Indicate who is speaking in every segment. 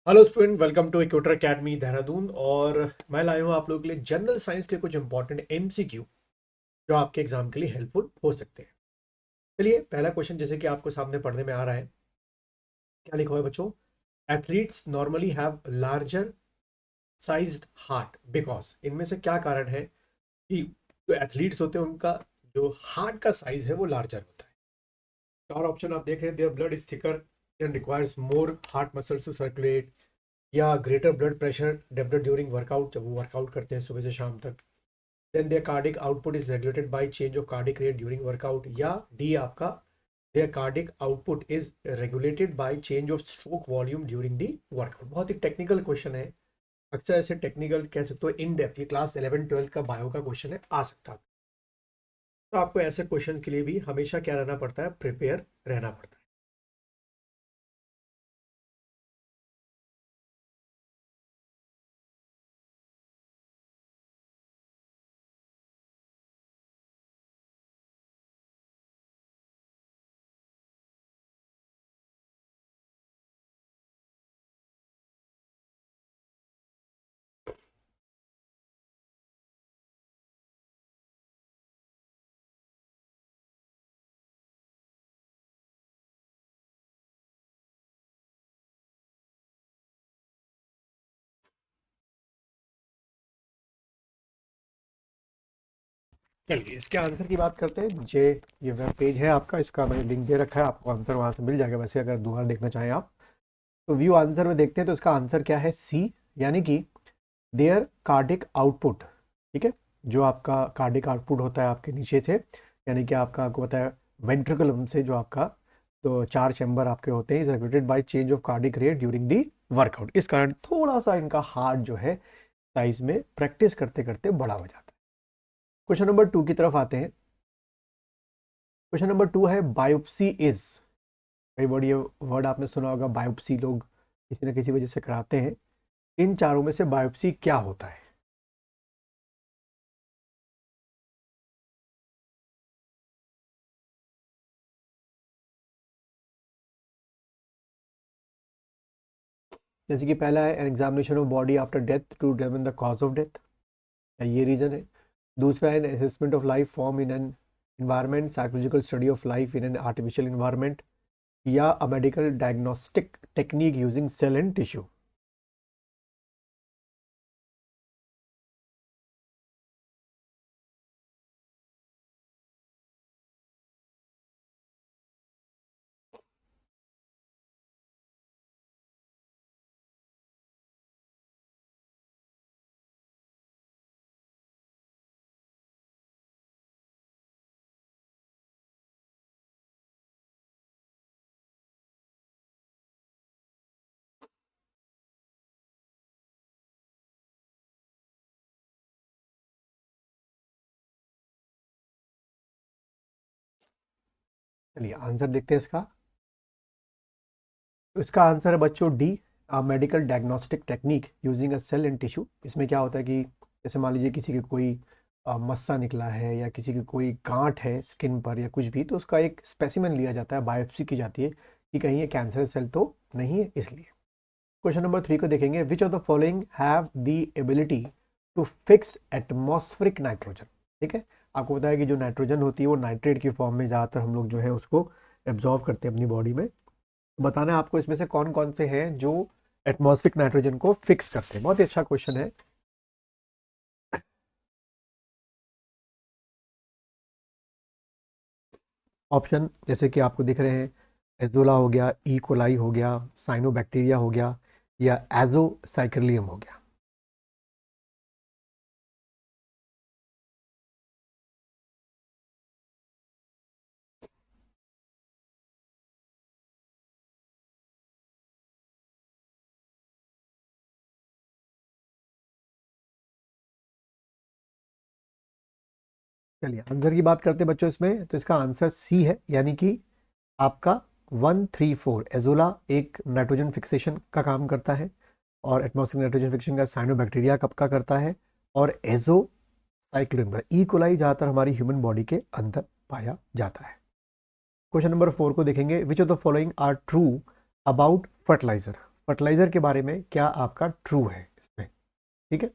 Speaker 1: Hello student, welcome to equator academy Dehradun. और मैं लाया हूँ आप लोगों के लिए जनरल साइंस के कुछ इंपॉर्टेंट एमसीक्यू जो आपके एग्जाम के लिए हेल्पफुल हो सकते हैं। चलिए, पहला क्वेश्चन जैसे कि आपको सामने पढ़ने में आ रहा है, क्या लिखा हुआ है बच्चों? Athletes normally have larger sized heart because, इनमें से क्या कारण है कि जो एथलीट्स होते हैं उनका जो हार्ट का साइज है वो लार्जर होता है? चार ऑप्शन आप देख रहे हैं। Their blood is thicker and requires more heart muscles to circulate, या greater blood pressure develop during workout, जब वो वर्कआउट करते हैं सुबह से शाम तक। Then their cardiac output is regulated by change of cardiac rate during workout, या डी आपका their cardiac output is regulated by change of stroke volume during the workout. बहुत ही टेक्निकल क्वेश्चन है। अक्सर ऐसे टेक्निकल कह सकते हो इन डेप्थ, ये क्लास 11 12 का बायो का क्वेश्चन है, आ सकता है। तो आपको ऐसे क्वेश्चन के लिए भी हमेशा क्या रहना पड़ता है? प्रिपेयर रहना पड़ता है। चलिए, इसके आंसर की बात करते हैं। नीचे ये वेब पेज है आपका, इसका मैंने लिंक दे रखा है, आपको आंसर वहां से मिल जाएगा। वैसे अगर दोबारा देखना चाहें आप तो व्यू आंसर में देखते हैं, तो इसका आंसर क्या है? सी, यानी कि देयर कार्डिक आउटपुट। ठीक है, जो आपका कार्डिक आउटपुट होता है आपके नीचे से, यानी कि आपको पता है वेंट्रिकुलम से जो आपका तो चार चैम्बर आपके होते हैं, is regulated by change of cardiac rate during the workout. इस कारण थोड़ा सा इनका हार्ट जो है साइज में प्रैक्टिस करते करते बड़ा हो जाता है। क्वेश्चन नंबर 2 की तरफ आते हैं। क्वेश्चन नंबर 2 है बायोप्सी इज। कई वर्ड, ये वर्ड आपने सुना होगा, बायोप्सी लोग किसी न किसी वजह से कराते हैं। इन चारों में से बायोप्सी क्या होता है? जैसे कि पहला है an examination of body after death to determine the cause of death, ये रीजन है। दूसरा है an assessment of life form in an environment, psychological study of life in an artificial environment, या a medical diagnostic technique using cell and tissue. चलिए answer देखते हैं इसका। तो इसका आंसर है बच्चों D, medical diagnostic technique using a cell and tissue. इसमें क्या होता है कि जैसे मान लीजिए किसी के कोई मस्सा निकला है, या किसी की कोई गांठ है स्किन पर या कुछ भी, तो उसका एक स्पेसिमेन लिया जाता है, बायोप्सी की जाती है कि कहीं ये कैंसर सेल तो नहीं है, इसलिए। क्वेश्चन नंबर 3 को देखेंगे। Which of the following have the ability to fix atmospheric nitrogen? ठीक है, आपको पता है कि जो नाइट्रोजन होती है वो नाइट्रेट की फॉर्म में ज़्यादातर हम लोग जो है उसको एब्जॉर्व करते हैं अपनी बॉडी में। बताना है आपको इसमें से कौन कौन से हैं जो एटमॉस्फेरिक नाइट्रोजन को फिक्स करते हैं। बहुत ही अच्छा क्वेश्चन है। ऑप्शन जैसे कि आपको दिख रहे हैं, एजोला हो गया, ई कोलाई हो गया, साइनोबैक्टीरिया हो गया, या एजोसाइक्लियम हो गया। चलिए आंसर की बात करते हैं बच्चों इसमें। तो इसका आंसर सी है, यानी कि आपका 134 एजोला एक नाइट्रोजन फिक्सेशन का काम करता है, और एटमॉस्फेरिक नाइट्रोजन फिक्सेशन का साइनोबैक्टीरिया कब का करता है, और एजो साइक्लोइड ई कोलाई ज़्यादातर हमारी ह्यूमन बॉडी के अंदर पाया जाता है। क्वेश्चन नंबर 4 को देखेंगे। Which of the following are true about fertiliser? Fertiliser के बारे में क्या आपका ट्रू है इसमें। ठीक है,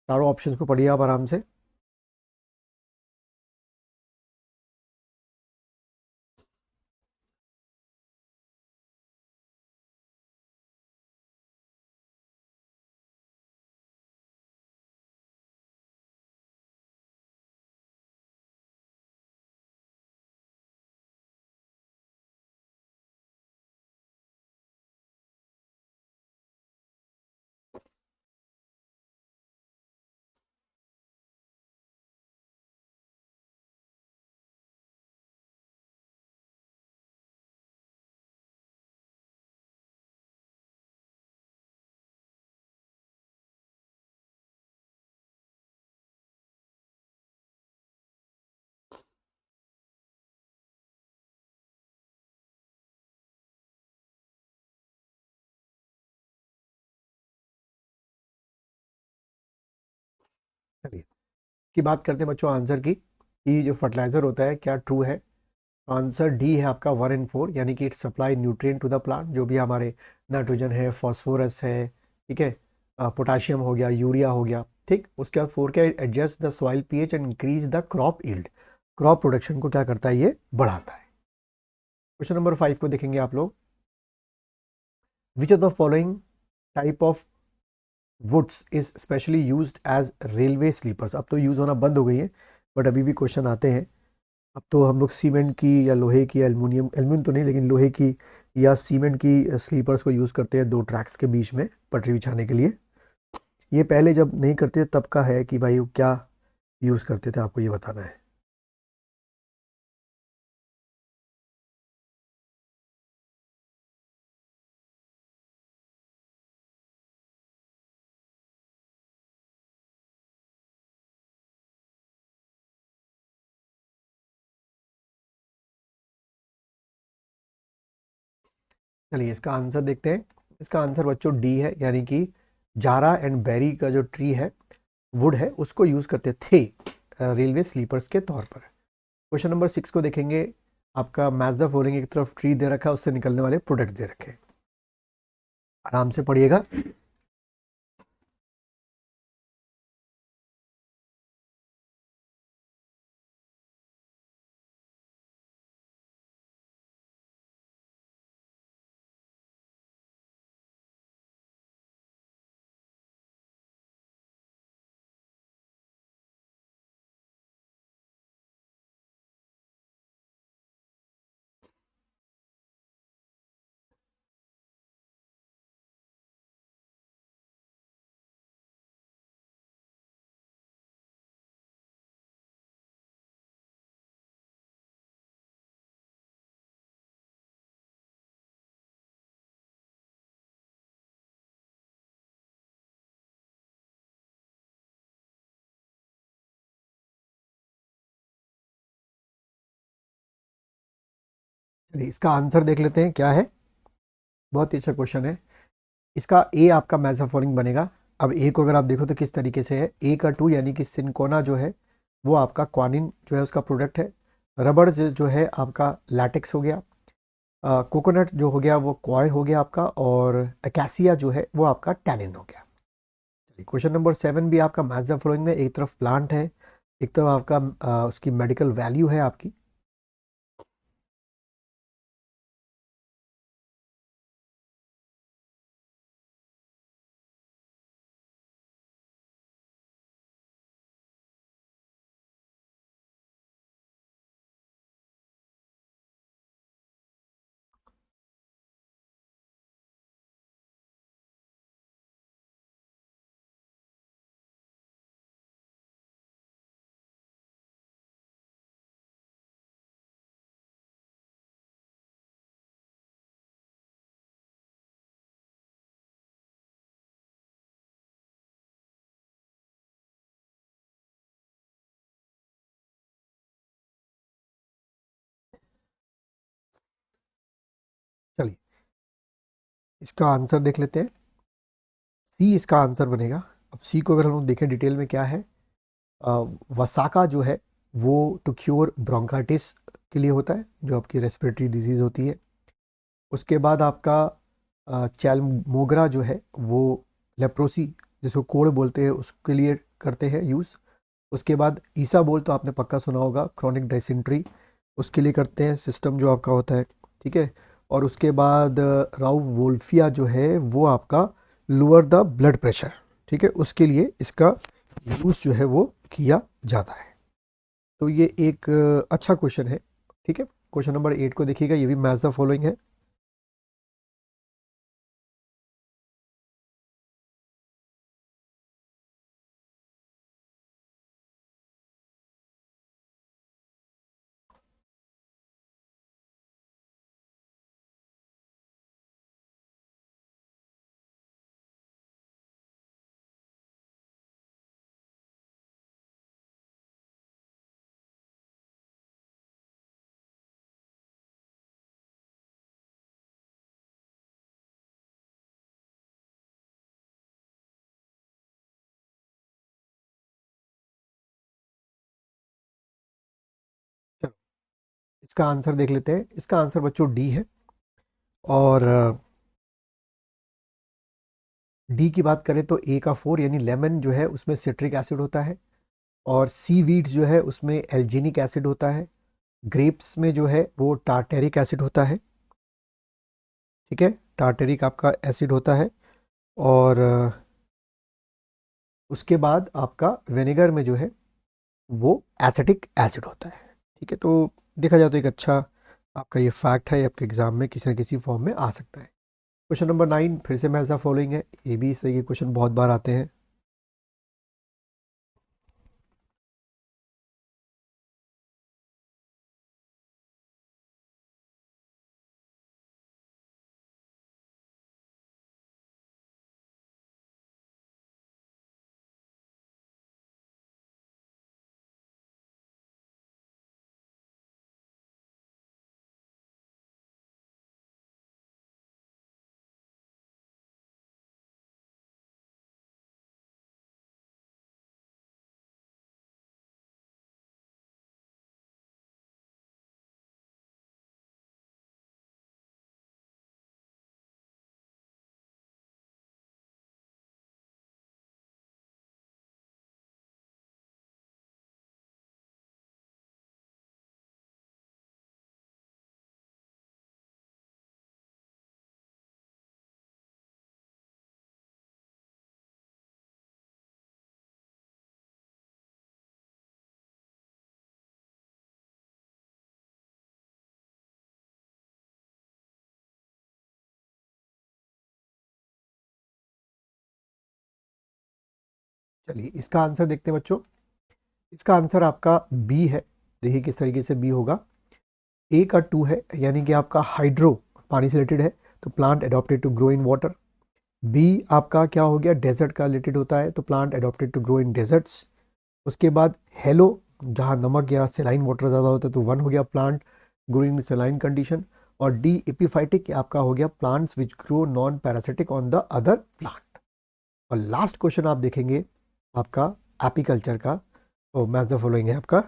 Speaker 1: चारों ऑप्शंस को पढ़िए आप आराम से। चलिए की बात करते हैं बच्चों आंसर की, कि जो फर्टिलाइजर होता है क्या ट्रू है। आंसर डी है आपका 1 और 4, यानी कि it supply nutrient to the plant. जो भी हमारे नाइट्रोजन है, फॉस्फोरस है, ठीक है, पोटाशियम हो गया, यूरिया हो गया, ठीक। उसके बाद 4 क्या, adjust the soil pH and increase the crop yield. Crop production को क्या करता है, ये बढ़ाता है। क्वेश्चन नंबर 5 को देखेंगे आप लोग। Which of the following type of woods is specially used as railway sleepers. अब तो यूज़ होना बंद हो गई है, बट अभी भी क्वेश्चन आते हैं। अब तो हम लोग सीमेंट की या लोहे की, एल्यूमिनियम तो नहीं, लेकिन लोहे की या सीमेंट की स्लीपर्स को यूज़ करते हैं 2 ट्रैक्स के बीच में पटरी बिछाने के लिए। ये पहले जब नहीं करते तब का है कि भाई वो क्या यूज़ करते थे, आपको ये बताना है। चलिए इसका आंसर देखते हैं। इसका आंसर बच्चों डी है, यानी कि जारा एंड बेरी का जो ट्री है, वुड है, उसको यूज़ करते थे रेलवे स्लीपर्स के तौर पर। क्वेश्चन नंबर 6 को देखेंगे। आपका मैच द फॉलोइंग, एक तरफ ट्री दे रखा है, उससे निकलने वाले प्रोडक्ट दे रखे हैं, आराम से पढ़िएगा। चलिए इसका आंसर देख लेते हैं क्या है। बहुत ही अच्छा क्वेश्चन है। इसका ए आपका मैजाफोरिंग बनेगा। अब ए को अगर आप देखो तो किस तरीके से है, ए का 2 यानी कि सिनकोना जो है वो आपका क्वानिन जो है उसका प्रोडक्ट है। रबड़ जो है आपका लैटेक्स हो गया। कोकोनट जो हो गया वो कॉय हो गया आपका, और अकासिया जो है वो आपका टैनिन हो गया। चलिए क्वेश्चन नंबर 7 भी आपका मैच द फॉलोइंग में, एक तरफ प्लांट है, एक तरफ आपका उसकी मेडिकल वैल्यू है आपकी। चलिए इसका आंसर देख लेते हैं। सी इसका आंसर बनेगा। अब सी को अगर हम लोग देखें डिटेल में क्या है, अ, वसाका जो है वो टू क्योर ब्रोंकाइटिस के लिए होता है, जो आपकी रेस्पिरेटरी डिजीज होती है। उसके बाद आपका चैल मोगरा जो है वो लेप्रोसी जिसको कोढ़ बोलते हैं उसके लिए करते हैं यूज़। उसके बाद ईसा बोल तो आपने पक्का सुना होगा, क्रोनिक डायसेंट्री, उसके लिए करते हैं सिस्टम जो आपका होता है। ठीक है। और उसके बाद राउ वोल्फिया जो है वो आपका लोअर द ब्लड प्रेशर। ठीक है, उसके लिए इसका यूज़ जो है वो किया जाता है। तो ये एक अच्छा क्वेश्चन है। ठीक है, क्वेश्चन नंबर 8 को देखिएगा, ये भी मैच द फॉलोइंग है। चलो इसका आंसर देख लेते हैं। इसका आंसर बच्चों डी है। और डी की बात करें तो ए का 4 यानी लेमन जो है उसमें सिट्रिक एसिड होता है, और सी वीड्स जो है उसमें एल्जीनिक एसिड होता है, ग्रेप्स में जो है वो टार्टेरिक एसिड होता है। ठीक है, टार्टेरिक आपका एसिड होता है। और उसके बाद आपका विनेगर में जो है वो एसिटिक एसिड होता है। ठीक है, तो देखा जाए तो एक अच्छा आपका ये फैक्ट है, आपके एग्जाम में किसी न किसी फॉर्म में आ सकता है। क्वेश्चन नंबर 9 फिर से मैच द फॉलोइंग है। ये भी सही क्वेश्चन बहुत बार आते हैं। चलिए इसका आंसर देखते हैं बच्चों। इसका आंसर आपका बी है। देखिए किस तरीके से बी होगा। ए का 2 है यानी कि आपका हाइड्रो, पानी से रिलेटेड है, तो plant adopted to grow in water. B आपका क्या हो गया, डेजर्ट का रिलेटेड होता है, तो plant adopted to grow in deserts. उसके बाद हेलो, जहाँ नमक या सेलाइन वाटर ज़्यादा होता है, तो 1 हो गया, प्लांट ग्रो इन सेलाइन कंडीशन। और डी एपिफाइटिक आपका हो गया, plants which grow non parasitic on the other plant. और लास्ट क्वेश्चन आप देखेंगे आपका एपीकल्चर का, तो मैच द फॉलोइंग है आपका।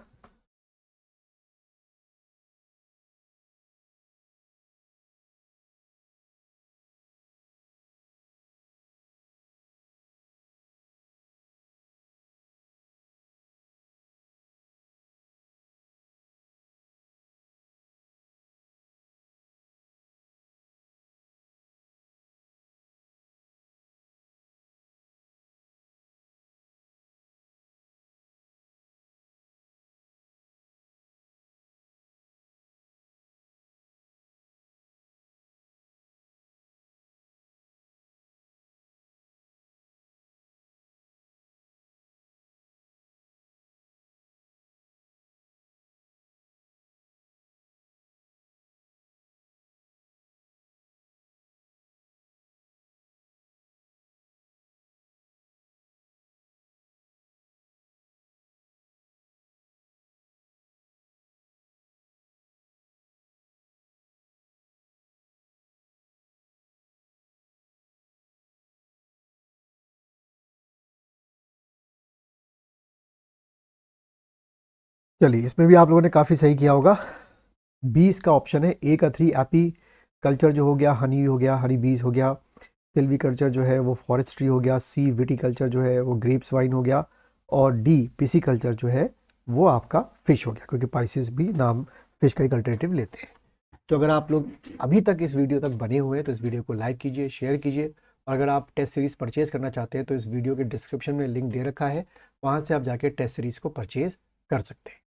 Speaker 1: चलिए इसमें भी आप लोगों ने काफ़ी सही किया होगा। बी इसका ऑप्शन है, ए का 3 एपी कल्चर जो हो गया हनी हो गया, हनी बीज हो गया। सिल्वी कल्चर जो है वो फॉरेस्ट्री हो गया। सी विटी कल्चर जो है वो ग्रेप्स वाइन हो गया। और डी पिसी कल्चर जो है वो आपका फिश हो गया, क्योंकि पाइसिस भी नाम फिश का एक अल्टरनेटिव लेते हैं। तो अगर आप लोग अभी तक इस वीडियो तक बने हुए हैं तो इस वीडियो को लाइक कीजिए, शेयर कीजिए। और अगर आप टेस्ट सीरीज़ परचेज़ करना चाहते हैं तो इस वीडियो के डिस्क्रिप्शन में लिंक दे रखा है, वहाँ से आप जाके टेस्ट सीरीज़ को परचेज़ कर सकते हैं।